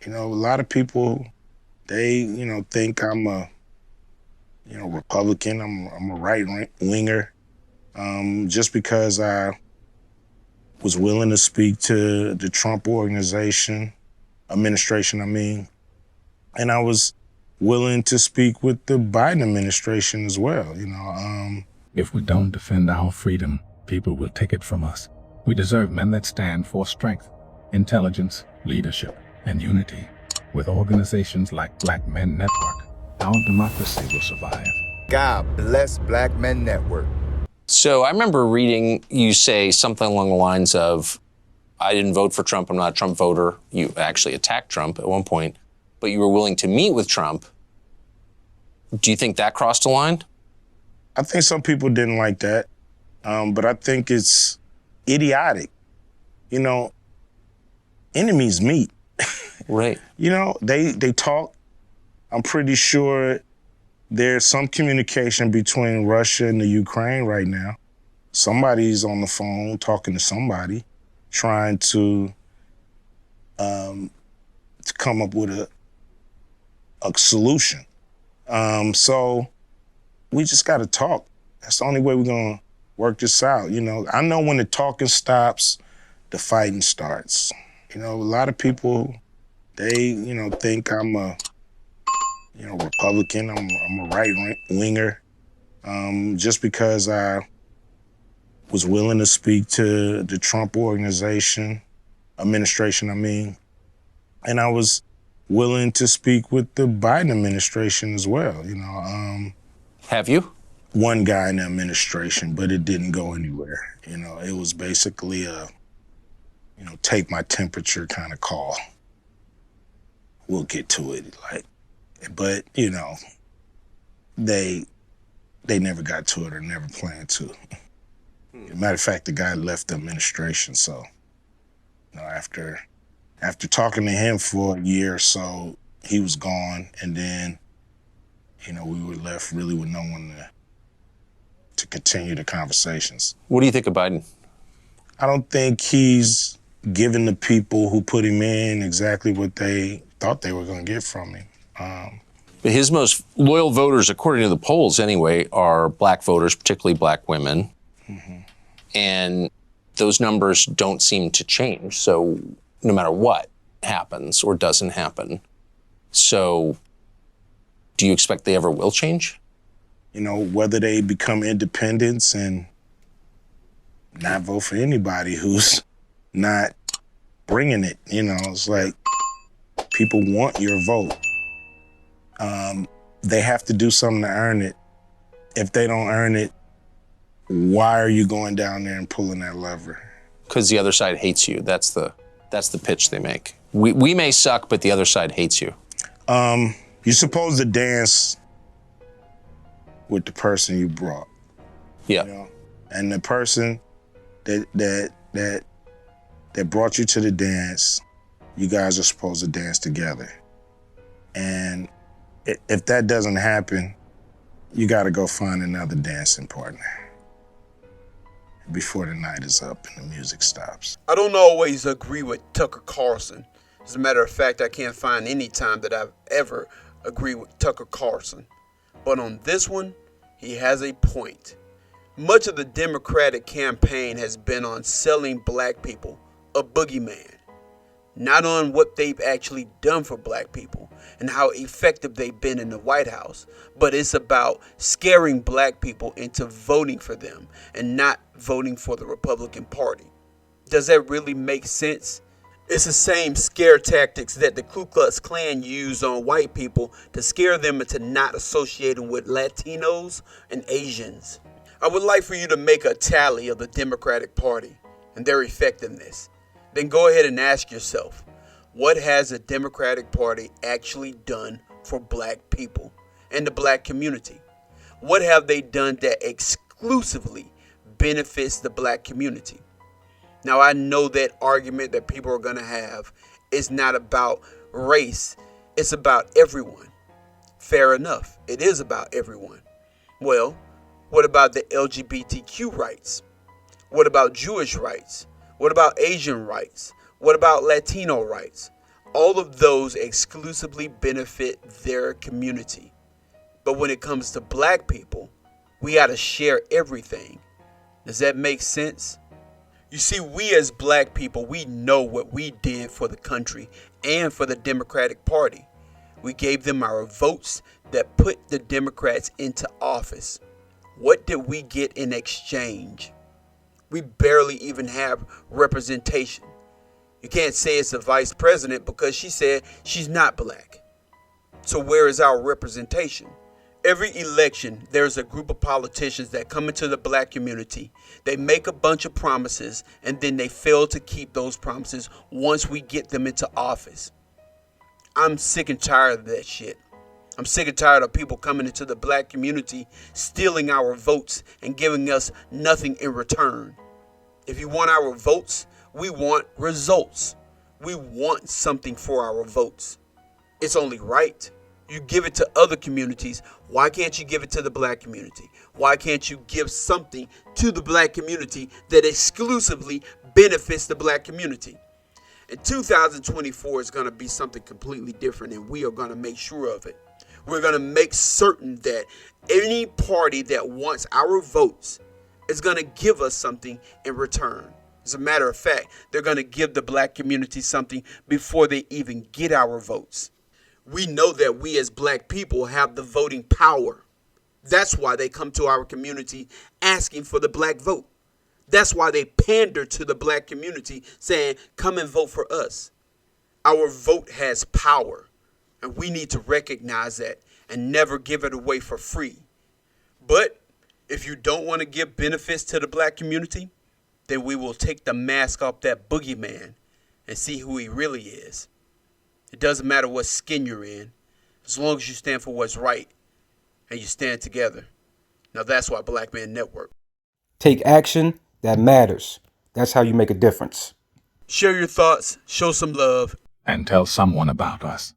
A lot of people, they, think I'm a, Republican. I'm a right winger. Just because I was willing to speak to the Trump administration, I mean, and I was willing to speak with the Biden administration as well. If we don't defend our freedom, people will take it from us. We deserve men that stand for strength, intelligence, leadership, and unity. With organizations like Black Men Network, our democracy will survive. God bless Black Men Network. So I remember reading you say something along the lines of, I didn't vote for Trump, I'm not a Trump voter. You actually attacked Trump at one point, but you were willing to meet with Trump. Do you think that crossed a line? I think some people didn't like that, but I think it's idiotic. Enemies meet. Right. They talk. I'm pretty sure there's some communication between Russia and the Ukraine right now. Somebody's on the phone talking to somebody, trying to come up with a solution. So we just got to talk. That's the only way we're going to work this out. I know when the talking stops, the fighting starts. A lot of people, they, think I'm a, Republican. I'm a right winger. Just because I was willing to speak to the Trump administration, I mean, and I was willing to speak with the Biden administration as well. Have you? One guy in the administration, but it didn't go anywhere. It was basically a, take my temperature kind of call. We'll get to it, but they never got to it or never planned to. Matter of fact, the guy left the administration, so after talking to him for a year or so, he was gone, and then we were left really with no one to continue the conversations. What do you think of Biden? I don't think he's given the people who put him in exactly what they thought they were going to get from him. But his most loyal voters, according to the polls anyway, are Black voters, particularly Black women. Mm-hmm. And those numbers don't seem to change. So no matter what happens or doesn't happen. So do you expect they ever will change? Whether they become independents and not vote for anybody who's not bringing it. It's like people want your vote. They have to do something to earn it. If they don't earn it, why are you going down there and pulling that lever? Because the other side hates you. That's the pitch they make. We may suck, but the other side hates you. You're supposed to dance with the person you brought. Yeah. And the person that brought you to the dance, you guys are supposed to dance together. And if that doesn't happen, you got to go find another dancing partner before the night is up and the music stops. I don't always agree with Tucker Carlson. As a matter of fact, I can't find any time that I've ever agreed with Tucker Carlson. But on this one, he has a point. Much of the Democratic campaign has been on selling Black people a boogeyman, not on what they've actually done for Black people and how effective they've been in the White House, but it's about scaring Black people into voting for them and not voting for the Republican Party. Does that really make sense? It's the same scare tactics that the Ku Klux Klan used on white people to scare them into not associating with Latinos and Asians. I would like for you to make a tally of the Democratic Party and their effectiveness. Then go ahead and ask yourself, what has the Democratic Party actually done for Black people and the Black community? What have they done that exclusively benefits the Black community? Now, I know that argument that people are going to have is not about race. It's about everyone. Fair enough. It is about everyone. Well, what about the LGBTQ rights? What about Jewish rights? What about Asian rights? What about Latino rights? All of those exclusively benefit their community. But when it comes to black people, we gotta share everything. Does that make sense? You see, we as black people, we know what we did for the country and for the Democratic Party. We gave them our votes that put the Democrats into office. What did we get in exchange? We barely even have representation. You can't say it's the vice president because she said she's not black. So where is our representation? Every election, there's a group of politicians that come into the black community. They make a bunch of promises and then they fail to keep those promises once we get them into office. I'm sick and tired of that shit. I'm sick and tired of people coming into the black community, stealing our votes and giving us nothing in return. If you want our votes, we want results. We want something for our votes. It's only right. You give it to other communities. Why can't you give it to the black community? Why can't you give something to the black community that exclusively benefits the black community? In 2024 is going to be something completely different, and we are going to make sure of it. We're going to make certain that any party that wants our votes is going to give us something in return. As a matter of fact, they're going to give the black community something before they even get our votes. We know that we as black people have the voting power. That's why they come to our community asking for the black vote. That's why they pander to the black community saying, come and vote for us. Our vote has power, and we need to recognize that and never give it away for free. But if you don't want to give benefits to the black community, then we will take the mask off that boogeyman and see who he really is. It doesn't matter what skin you're in, as long as you stand for what's right and you stand together. Now that's why Black Men Network. Take action that matters. That's how you make a difference. Share your thoughts, show some love, and tell someone about us.